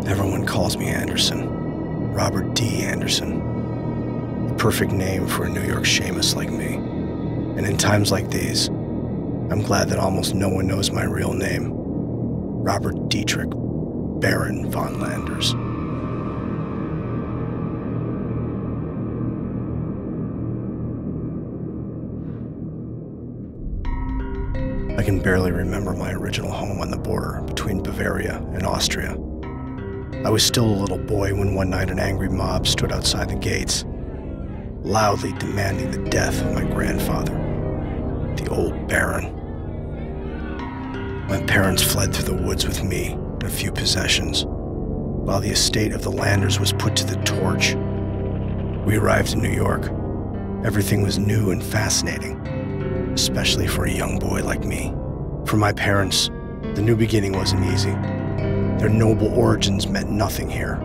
Everyone calls me Anderson. Robert D. Anderson. The perfect name for a New York Seamus like me. And in times like these, I'm glad that almost no one knows my real name. Robert Dietrich Baron von Landers. I can barely remember my original home on the border between Bavaria and Austria. I was still a little boy when one night an angry mob stood outside the gates, loudly demanding the death of my grandfather, the old Baron. My parents fled through the woods with me and a few possessions, while the estate of the Landers was put to the torch. We arrived in New York. Everything was new and fascinating, especially for a young boy like me. For my parents, the new beginning wasn't easy. Their noble origins meant nothing here.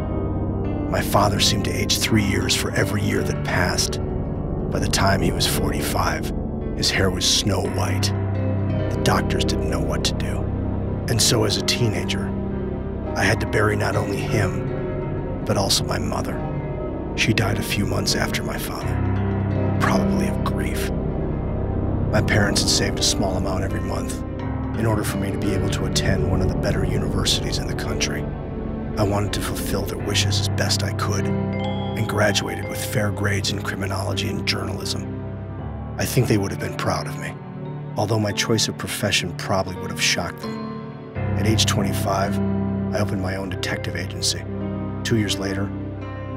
My father seemed to age 3 years for every year that passed. By the time he was 45, his hair was snow white. The doctors didn't know what to do. And so as a teenager, I had to bury not only him, but also my mother. She died a few months after my father, probably of grief. My parents had saved a small amount every month in order for me to be able to attend one of the better universities in the country. I wanted to fulfill their wishes as best I could and graduated with fair grades in criminology and journalism. I think they would have been proud of me, although my choice of profession probably would have shocked them. At age 25, I opened my own detective agency. 2 years later,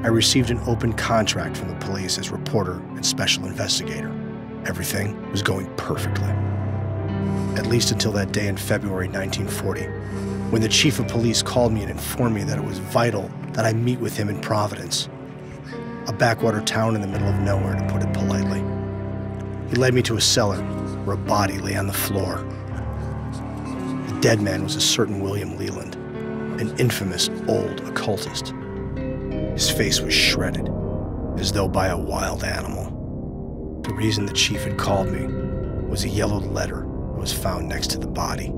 I received an open contract from the police as reporter and special investigator. Everything was going perfectly. At least until that day in February 1940, when the chief of police called me and informed me that it was vital that I meet with him in Providence, a backwater town in the middle of nowhere, to put it politely. He led me to a cellar where a body lay on the floor. The dead man was a certain William Leland, an infamous old occultist. His face was shredded, as though by a wild animal. The reason the chief had called me was a yellowed letter that was found next to the body.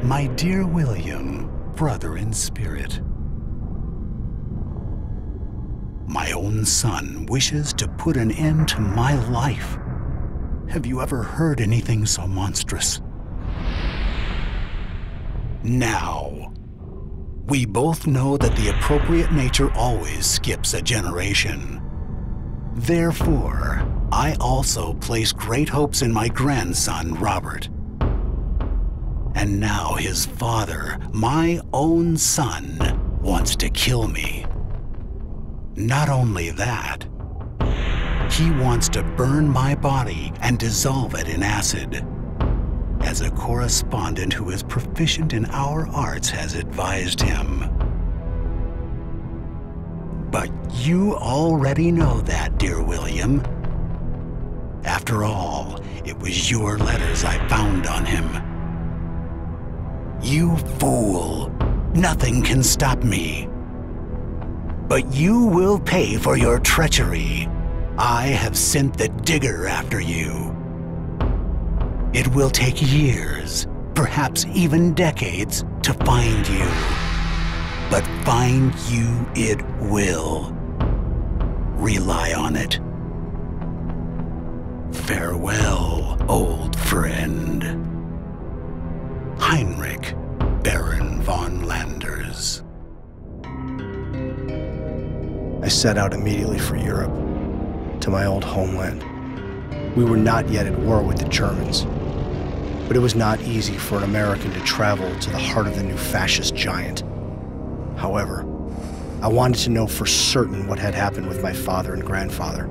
My dear William, brother in spirit, my own son wishes to put an end to my life. Have you ever heard anything so monstrous? Now, we both know that the appropriate nature always skips a generation. Therefore, I also place great hopes in my grandson, Robert. And now his father, my own son, wants to kill me. Not only that, he wants to burn my body and dissolve it in acid. As a correspondent who is proficient in our arts has advised him. But you already know that, dear William. After all, it was your letters I found on him. You fool! Nothing can stop me. But you will pay for your treachery. I have sent the digger after you. It will take years, perhaps even decades, to find you. But find you it will. Rely on it. Farewell, old friend. Heinrich, Baron von Landers. I set out immediately for Europe, to my old homeland. We were not yet at war with the Germans, but it was not easy for an American to travel to the heart of the new fascist giant. However, I wanted to know for certain what had happened with my father and grandfather,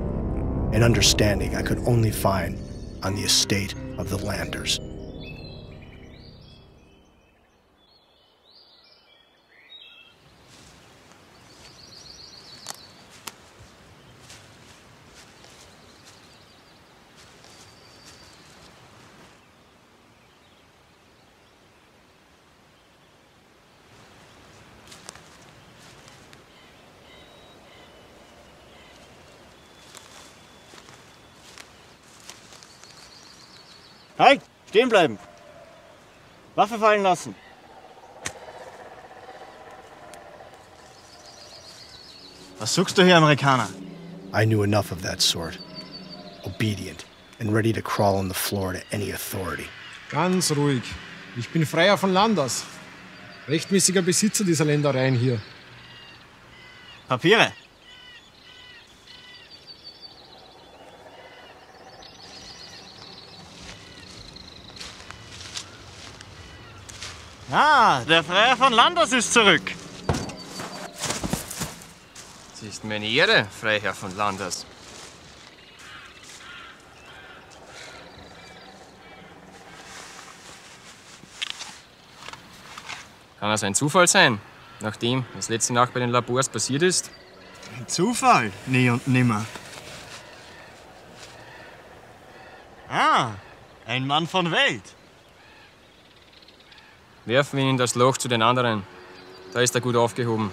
an understanding I could only find on the estate of the Landers. Halt! Stehen bleiben! Waffe fallen lassen! Was suchst du hier, Amerikaner? I knew enough of that sort. Obedient and ready to crawl on the floor to any authority. Ganz ruhig. Ich bin Freier von Land aus. Rechtmäßiger Besitzer dieser Ländereien hier. Papiere. Ah, der Freier von Landers ist zurück. Es ist mir eine Ehre, Freiherr von Landers. Kann das ein Zufall sein, nachdem was letzte Nacht bei den Labors passiert ist? Zufall? Nie und nimmer. Ah, ein Mann von Welt. Werfen wir ihn in das Loch zu den anderen. Da ist er gut aufgehoben.